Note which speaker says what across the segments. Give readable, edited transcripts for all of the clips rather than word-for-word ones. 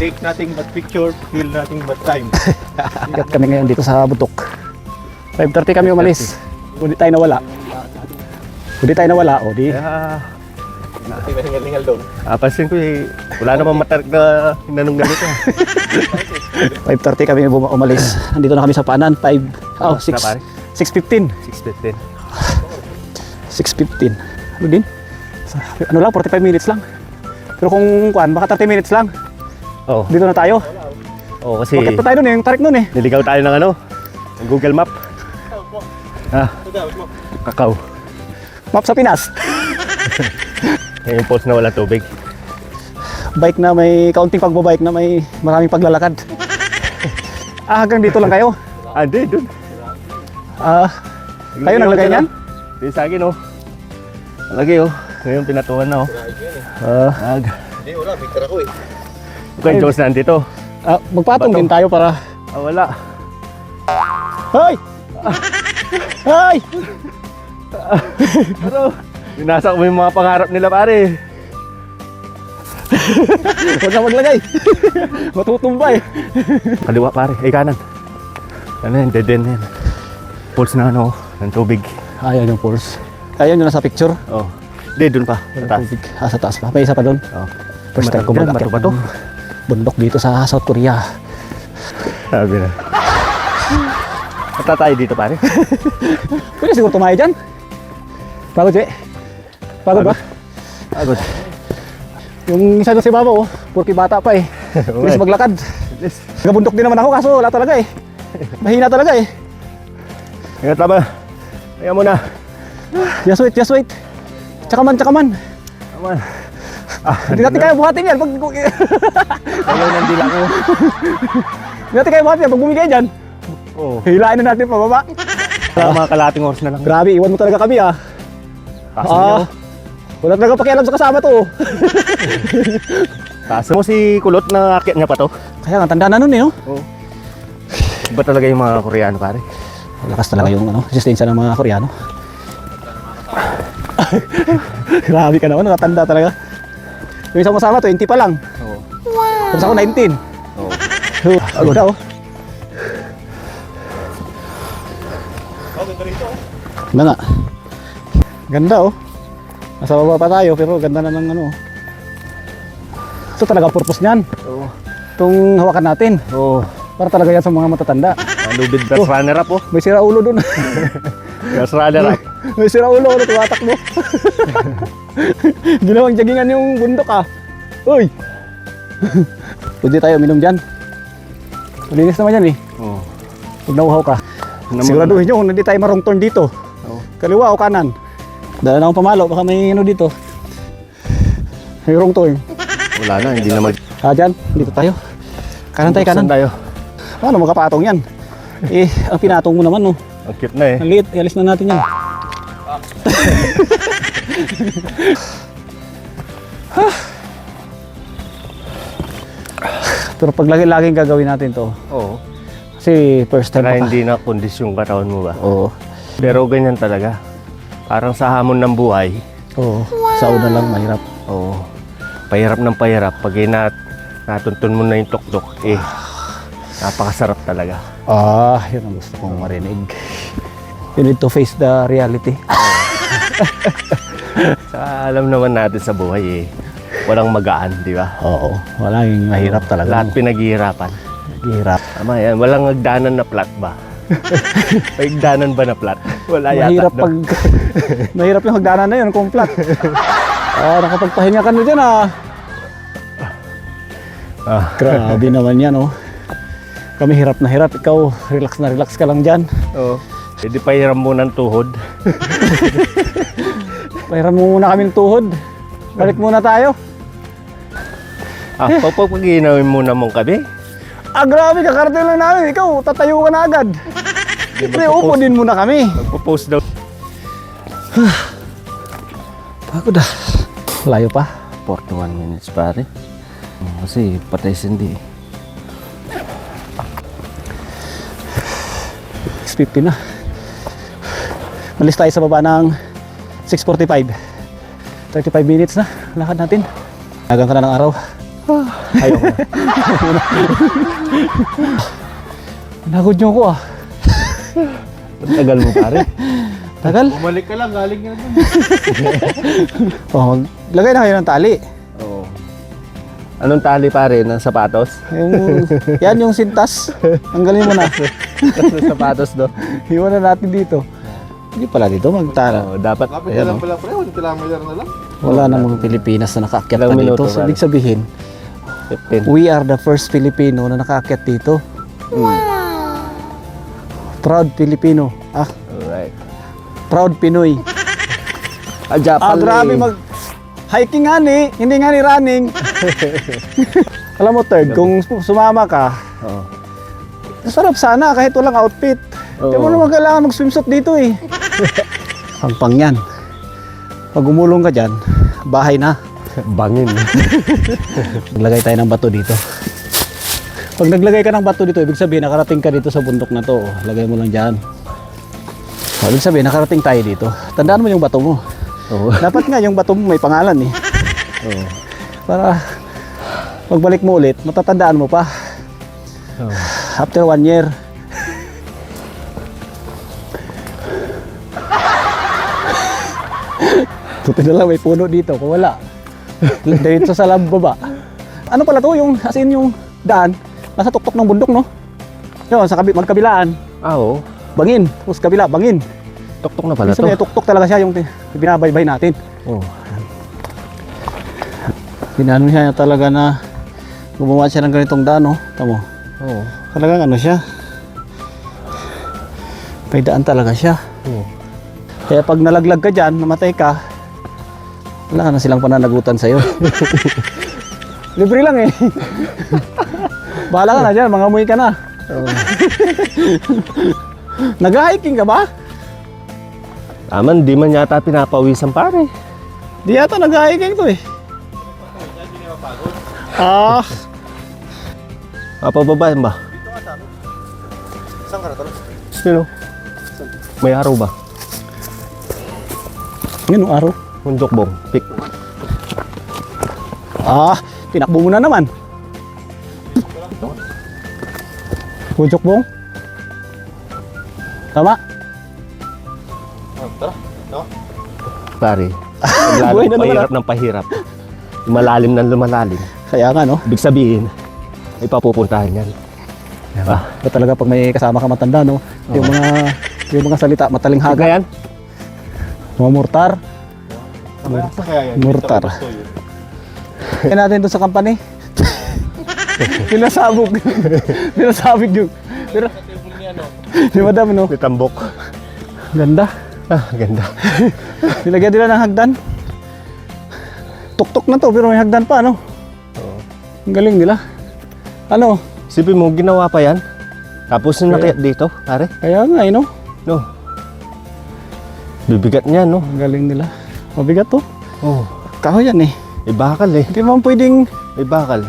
Speaker 1: take nothing but picture, feel nothing but time.
Speaker 2: Ikat kami ngayon dito sa Butok. 5:30 kami umalis. Hindi tayo nawala. O di.
Speaker 1: Hindi ba hingal-hingal doon?
Speaker 3: Pansin ko wala namang matarik na hinanong ganito.
Speaker 2: 5:30 kami umalis. Andito na kami sa Paanan. 6:15.
Speaker 3: 6:15.
Speaker 2: 6:15. Ano din? Ano lang, 45 minutes lang. Pero kung baka 30 minutes lang.
Speaker 3: Oo.
Speaker 2: Dito na tayo.
Speaker 3: Oo, kasi
Speaker 2: Bakit pa tayo nun yung tarik nun
Speaker 3: niligaw tayo ng Google Map. Kakao.
Speaker 2: Map sa Pinas.
Speaker 3: Yung post na wala tubig.
Speaker 2: Bike na may kaunting pagbabike na may maraming paglalakad. Hanggang dito lang kayo?
Speaker 3: Hindi, dun.
Speaker 2: Kayo naglagay niyan?
Speaker 3: Hindi sa akin, Nalagay, Ngayon pinatuan na,
Speaker 1: Hindi, wala. Victor ako eh.
Speaker 3: Okay, Diyos na andito.
Speaker 2: Magpatong din tayo para...
Speaker 3: Wala.
Speaker 2: Hoy! Hoy!
Speaker 3: Binasa ko yung mga pangarap nila, pare.
Speaker 2: Huwag na maglagay. Matutumba eh.
Speaker 3: Kaliwa, pare. Kanan. Ano yan, dead end yan. Pulse na ng tubig.
Speaker 2: Ayan yung pulse. Ayan yung nasa picture.
Speaker 3: Hindi, dun pa. Sa taas.
Speaker 2: Tubig. Sa taas pa. May isa pa doon. First time ko mag-akit
Speaker 3: bato.
Speaker 2: Bundok dito sa South Korea.
Speaker 3: Sabi na. Mata tayo dito, pare.
Speaker 2: Pwede siguro tumayo dyan. Pagod, Pagod ba?
Speaker 3: Pagod.
Speaker 2: Yung isa doon si Baba, purki bata pa eh. Bilis maglakad. Nagabundok din naman ako, kaso wala talaga eh. Mahina talaga eh.
Speaker 3: Ingat tama. Kaya mo na.
Speaker 2: Just wait. Tsakaman.
Speaker 3: Tama.
Speaker 2: Hindi natin kaya buhatin yan.
Speaker 3: Ayaw ng dila ko.
Speaker 2: Hindi natin kaya buhatin yan. Pag bumigay dyan, hilain na natin pababa.
Speaker 3: Mga kalating oras na lang.
Speaker 2: Grabe, iwan mo talaga kami ah.
Speaker 3: Kaso niyo.
Speaker 2: Wala talaga pakialam sa kasama to.
Speaker 3: Kaso mo si Kulot na akyat niya pa to.
Speaker 2: Kaya nga, tanda na nun eh.
Speaker 3: Iba talaga yung mga Koreano, pare.
Speaker 2: Lakas talaga yung resistensya ng mga Koreano. Grabe ka naman, nakatanda talaga. Yung isang kasama, 20 pa lang. Tapos ako 19. Agod na
Speaker 1: Ganda rito
Speaker 2: Ganda nga. Ganda Nasa baba pa tayo pero ganda na ng Ito talaga purpose niyan. Itong hawakan natin. Para talaga yan sa mga matatanda.
Speaker 3: Lubid best runner up
Speaker 2: May sira ulo dun.
Speaker 3: Best runner up.
Speaker 2: May sira ulo tumatakbo. Ginawang jaggingan yung bundok Uy! Pwede tayo minum dyan. Malinis naman yan eh. Huwag nauhaw ka. Siguraduhin nyo kung hindi tayo marong turn dito. Kaliwa o kanan. Dala na akong pamalo, baka may dito. May wrong turn.
Speaker 3: Wala na, hindi na
Speaker 2: Dyan, dito tayo. Kanan tayo. Ano makapatong yan? Ang pinatong mo naman
Speaker 3: Ang cute na
Speaker 2: Ang liit, ialis na natin yan. Pero pag laging gagawin natin to. Kasi first time
Speaker 3: Saka hindi na kondisyon katawan mo ba?
Speaker 2: Pero
Speaker 3: Pero ganyan talaga. Parang sa hamon ng buhay.
Speaker 2: Sa una lang mahirap.
Speaker 3: Pahirap ng pahirap. Pag natuntun mo na yung tuktok, napakasarap talaga.
Speaker 2: Yun ang gusto kong marinig. You need to face the reality.
Speaker 3: Saka alam naman natin sa buhay walang magaan, di ba?
Speaker 2: Walang mahirap talaga.
Speaker 3: Lahat pinaghihirapan.
Speaker 2: Hirap.
Speaker 3: Tama yan, walang hagdanan na plat ba? May hagdanan ba na plat? Wala
Speaker 2: Mahirap
Speaker 3: yata.
Speaker 2: mahirap yung hagdanan na yun kung flat. Nakapagpahinga ka na dyan Grabe naman yan Kami hirap na hirap. Ikaw, relax ka lang dyan.
Speaker 3: Hindi pahiram mo ng tuhod.
Speaker 2: Pahiram mo muna kaming tuhod. Balik muna tayo.
Speaker 3: Pag-iinawin muna mong kami.
Speaker 2: Grabe, kakarating lang namin. Ikaw, tatayo ka na agad. Siyempre, upo din muna kami.
Speaker 3: Magpo-post daw.
Speaker 2: Pagod Layo pa.
Speaker 3: 41 minutes pare. Kasi patay sindi.
Speaker 2: 6:50 na. Malis tayo sa baba ng 6:45. 35 minutes na lakad natin. Hanggang ka na ng araw.
Speaker 3: Ayoko na.
Speaker 2: Nagod niyo ko ah.
Speaker 3: Tagal mo pare.
Speaker 2: Tagal.
Speaker 1: Bumalik ka lang, galing nga naman.
Speaker 2: Oh, lagay na kayo ng tali.
Speaker 3: Oo. Anong tali pare? Ng sapatos?
Speaker 2: Yan yung sintas. Tanggalin mo na.
Speaker 3: Ng sapatos do?
Speaker 2: Iwan na natin dito. Hindi pala dito magtara.
Speaker 3: Oo, dapat.
Speaker 1: Lapit
Speaker 3: Ayan,
Speaker 1: na lang
Speaker 3: oh.
Speaker 1: pala, pre. 1 kilometer na lang.
Speaker 2: Wala namang Pilipinas na nakaakyat
Speaker 3: Ilang
Speaker 2: pa
Speaker 3: minuto,
Speaker 2: dito. So,
Speaker 3: pare?
Speaker 2: ibig sabihin,
Speaker 3: 15.
Speaker 2: we are the first Filipino na nakaakyat dito. Proud Filipino.
Speaker 3: Alright.
Speaker 2: Proud Pinoy.
Speaker 3: Japan.
Speaker 2: Grabe hiking nga ni, hindi nga ni running. Alam mo, third, kung sumama ka,
Speaker 3: Oo.
Speaker 2: sarap sana kahit walang outfit. Hindi mo
Speaker 3: Oo.
Speaker 2: naman kailangan mag-swimsuit dito eh. Pangpang yan. Pag umulong ka dyan, bahay na.
Speaker 3: Bangin.
Speaker 2: Naglagay tayo ng bato dito. Pag naglagay ka ng bato dito, ibig sabihin nakarating ka dito sa bundok na to. Oh, lagay mo lang dyan. Ibig sabihin nakarating tayo dito. Tandaan mo yung bato mo.
Speaker 3: Oo.
Speaker 2: Dapat nga yung bato mo may pangalan eh.
Speaker 3: Oo.
Speaker 2: Para pagbalik mo ulit, matatandaan mo pa.
Speaker 3: Oo.
Speaker 2: After 1 year. Buti na lang may puno dito. Kung wala, dito sa baba. Ano pala to? Yung, as in yung daan, nasa tuktok ng bundok, no? Yun, sa magkabilaan.
Speaker 3: Oo.
Speaker 2: Bangin. Tapos kabila, bangin.
Speaker 3: Tuktok na pala
Speaker 2: Kasi
Speaker 3: to.
Speaker 2: may tuktok talaga siya yung binabaybay natin.
Speaker 3: Oo.
Speaker 2: Pinano siya talaga na gumawa siya ng ganitong daan, no? Tamo.
Speaker 3: Oo.
Speaker 2: Talagang ano siya. May daan talaga siya.
Speaker 3: Oo.
Speaker 2: Kaya pag nalaglag ka dyan, namatay ka, wala ka na silang pananagutan sa'yo. Libre lang eh. Bahala ka na dyan, mangamoy ka na. Nag-hiking ka ba?
Speaker 3: Aman, di man yata pinapawisan pare.
Speaker 2: Di yata nag-hiking to eh. Ah,
Speaker 3: Mapababayan ba?
Speaker 1: Dito nga sa amin. Saan ka na talo?
Speaker 3: Sino? May araw ba?
Speaker 2: yun ang araw.
Speaker 3: Mundok bong. Pick.
Speaker 2: Ah, tinakbo mo na naman. Pujok bong. Tama?
Speaker 1: Tara. No?
Speaker 3: Pare.
Speaker 2: Buhay na naman,
Speaker 3: Pahirap ng pahirap. Lumalalim ng lumalalim.
Speaker 2: Kaya nga no.
Speaker 3: Ibig sabihin, may papupuntahan yan. Ah,
Speaker 2: Ito talaga pag may kasama ka matanda no. Yung mga salita matalinghaga.
Speaker 3: Haga yan?
Speaker 2: Mga mortar.
Speaker 1: Saan kaya yan?
Speaker 2: Mortar.
Speaker 1: Dito, gusto yun.
Speaker 2: Kaya natin doon sa company. Pinasabog. Pinasabog yung. Pero, di madam no.
Speaker 3: May tambok.
Speaker 2: Ganda.
Speaker 3: Ah, ganda.
Speaker 2: Nilagyan nila ng hagdan. Tuktok na to pero may hagdan pa no.
Speaker 3: Oo.
Speaker 2: Ang galing nila. Ano?
Speaker 3: Sipin mo, ginawa pa yan. Tapos yung nakayat dito, pare.
Speaker 2: Kaya nga eh no.
Speaker 3: No. Bibigat niya, no?
Speaker 2: Ang galing nila. Mabigat to.
Speaker 3: Oh.
Speaker 2: Kahoy yan eh.
Speaker 3: May bakal eh.
Speaker 2: Hindi mo pwedeng
Speaker 3: May bakal.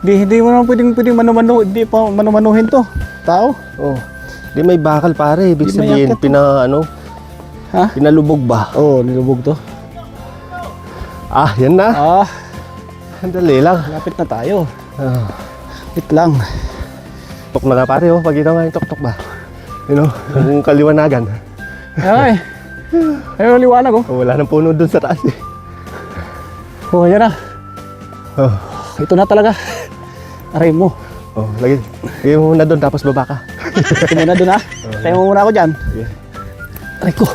Speaker 2: hindi mo naman pwedeng manumano, hindi pa manumanuhin to. Tao.
Speaker 3: Oh. Di may bakal pare. Ibig
Speaker 2: Di may
Speaker 3: sabihin,
Speaker 2: akit Ha?
Speaker 3: pinalubog ba?
Speaker 2: Oo, nilubog to.
Speaker 3: Ah, yan na.
Speaker 2: Ah,
Speaker 3: Dali lang.
Speaker 2: lapit na tayo.
Speaker 3: Ah.
Speaker 2: Wait lang.
Speaker 3: Tok na ka pare, oh. Pagkita nga yung tok-tok ba? You know, yung kaliwanagan.
Speaker 2: Ay. Ayun, liwanag oh.
Speaker 3: Oh, wala nang puno dun sa taas eh.
Speaker 2: Oh, yan na.
Speaker 3: Oh.
Speaker 2: Ito na talaga. Aray mo.
Speaker 3: Oh, lagi. Lagi mo muna dun, tapos baba ka.
Speaker 2: Ito muna doon ha. Tayo mo muna ako dyan.
Speaker 3: Sige.
Speaker 2: Aray ko.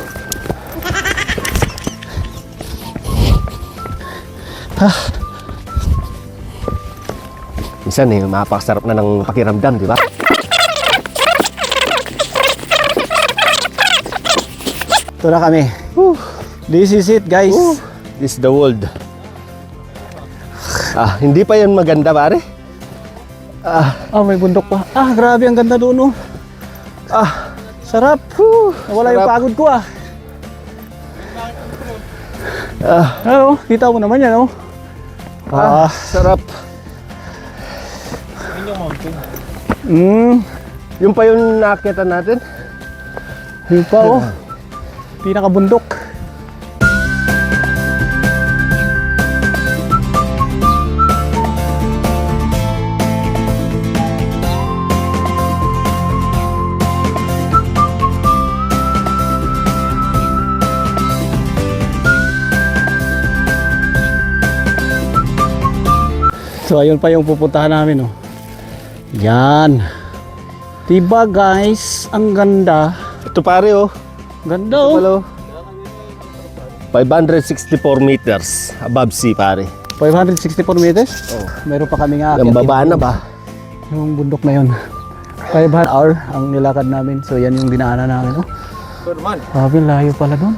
Speaker 2: Ah,
Speaker 3: Minsan eh, mapakasarap na ng pakiramdam, di ba?
Speaker 2: ito na kami. This is it guys.
Speaker 3: This is the world. Ah, hindi pa yan maganda pare. Ah,
Speaker 2: Ah, may bundok pa. Ah, grabe ang ganda doon oh.
Speaker 3: ah,
Speaker 2: Sarap. Nawala yung
Speaker 3: Sarap.
Speaker 2: pagod ko ah.
Speaker 3: ah,
Speaker 2: Ano, kita mo naman yan oh. Ah,
Speaker 3: sarap.
Speaker 1: Yun yung mountain.
Speaker 3: Yung pa yung naakyatan natin.
Speaker 2: Yun pa oh. Pinakabundok. So ayun pa yung pupuntahan namin oh. Yan. Diba guys, ang ganda.
Speaker 3: Ito pare oh.
Speaker 2: Ganda oh.
Speaker 3: Hello. 564 meters above sea pare.
Speaker 2: 564 meters?
Speaker 3: Oh.
Speaker 2: Meron pa kami nga.
Speaker 3: Yung baba na ba?
Speaker 2: Yung bundok na yun. 500 hour ang nilakad namin. So yan yung dinaanan namin. Oh.
Speaker 1: Ito naman.
Speaker 2: Sabi, layo pala doon.